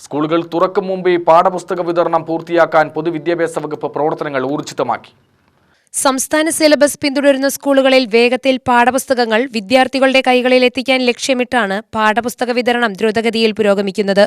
സ്കൂളുകൾ തുറക്കും മുമ്പേ പാഠപുസ്തക വിതരണം പൂർത്തിയാക്കാൻ പൊതുവിദ്യാഭ്യാസ വകുപ്പ് പ്രവർത്തനങ്ങൾ ഊർജിതമാക്കി. സംസ്ഥാന സിലബസ് പിന്തുടരുന്ന സ്കൂളുകളിൽ വേഗത്തിൽ പാഠപുസ്തകങ്ങൾ വിദ്യാർത്ഥികളുടെ കൈകളിൽ എത്തിക്കാൻ ലക്ഷ്യമിട്ടാണ് പാഠപുസ്തക വിതരണം ദ്രുതഗതിയിൽ പുരോഗമിക്കുന്നത്.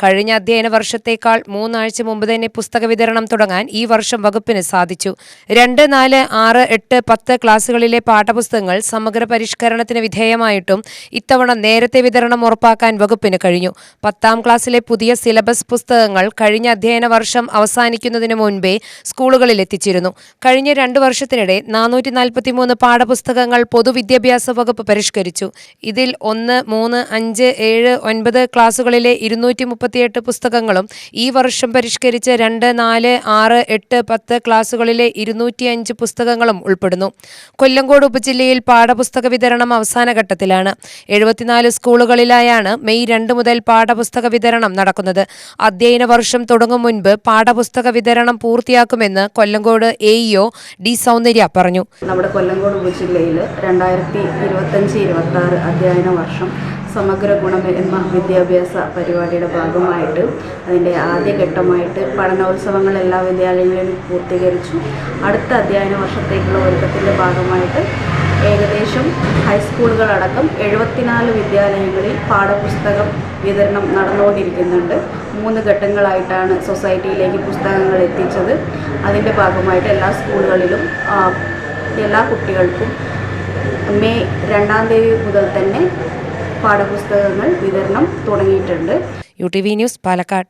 കഴിഞ്ഞ അധ്യയന വർഷത്തേക്കാൾ 3 ആഴ്ച മുമ്പ് തന്നെ പുസ്തക വിതരണം തുടങ്ങാൻ ഈ വർഷം വകുപ്പിന് സാധിച്ചു. 2, 4, 6, 8, 10 ക്ലാസുകളിലെ പാഠപുസ്തകങ്ങൾ സമഗ്ര പരിഷ്കരണത്തിന് വിധേയമായിട്ടും ഇത്തവണ നേരത്തെ വിതരണം ഉറപ്പാക്കാൻ വകുപ്പിന് കഴിഞ്ഞു. 10ാം ക്ലാസ്സിലെ പുതിയ സിലബസ് പുസ്തകങ്ങൾ കഴിഞ്ഞ അധ്യയന വർഷം അവസാനിക്കുന്നതിന് മുൻപേ സ്കൂളുകളിൽ എത്തിച്ചിരുന്നു. കഴിഞ്ഞ 2 വർഷത്തിനിടെ 443 പാഠപുസ്തകങ്ങൾ പൊതുവിദ്യാഭ്യാസ വകുപ്പ് പരിഷ്കരിച്ചു. ഇതിൽ 1, 3, 5, 7, 9 ക്ലാസുകളിലെ 238 പുസ്തകങ്ങളും ഈ വർഷം പരിഷ്കരിച്ച 2, 4, 6, 8, 10 ക്ലാസുകളിലെ 205 പുസ്തകങ്ങളും ഉൾപ്പെടുന്നു. കൊല്ലങ്കോട് ഉപജില്ലയിൽ പാഠപുസ്തക വിതരണം അവസാന ഘട്ടത്തിലാണ്. 74 സ്കൂളുകളിലായാണ് മെയ് 2 മുതൽ പാഠപുസ്തക വിതരണം നടക്കുന്നത്. അധ്യയന വർഷം തുടങ്ങും മുൻപ് പാഠപുസ്തക വിതരണം പൂർത്തിയാക്കുമെന്ന് കൊല്ലങ്കോട് AEO ഡി സൗന്ദര്യ പറഞ്ഞു. നമ്മുടെ കൊല്ലങ്കോട് ഉപജില്ലയിൽ 2025-26 അധ്യയന വർഷം സമഗ്ര ഗുണമേന്മ വിദ്യാഭ്യാസ പരിപാടിയുടെ ഭാഗമായിട്ട് അതിൻ്റെ ആദ്യഘട്ടമായിട്ട് പഠനോത്സവങ്ങൾ എല്ലാ വിദ്യാലയങ്ങളിലും പൂർത്തീകരിച്ചു. അടുത്ത അധ്യയന വർഷത്തേക്കുള്ള ഒരുക്കത്തിൻ്റെ ഭാഗമായിട്ട് ഏകദേശം ഹൈസ്കൂളുകളടക്കം 74 വിദ്യാലയങ്ങളിൽ പാഠപുസ്തകം വിതരണം നടന്നുകൊണ്ടിരിക്കുന്നുണ്ട്. 3 ഘട്ടങ്ങളായിട്ടാണ് സൊസൈറ്റിയിലേക്ക് പുസ്തകങ്ങൾ എത്തിച്ചത്. അതിൻ്റെ ഭാഗമായിട്ട് എല്ലാ സ്കൂളുകളിലും എല്ലാ കുട്ടികൾക്കും മെയ് 2-ാം തീയതി മുതൽ തന്നെ പാഠപുസ്തകങ്ങൾ വിതരണം തുടങ്ങിയിട്ടുണ്ട്. UTV news, Palakkad.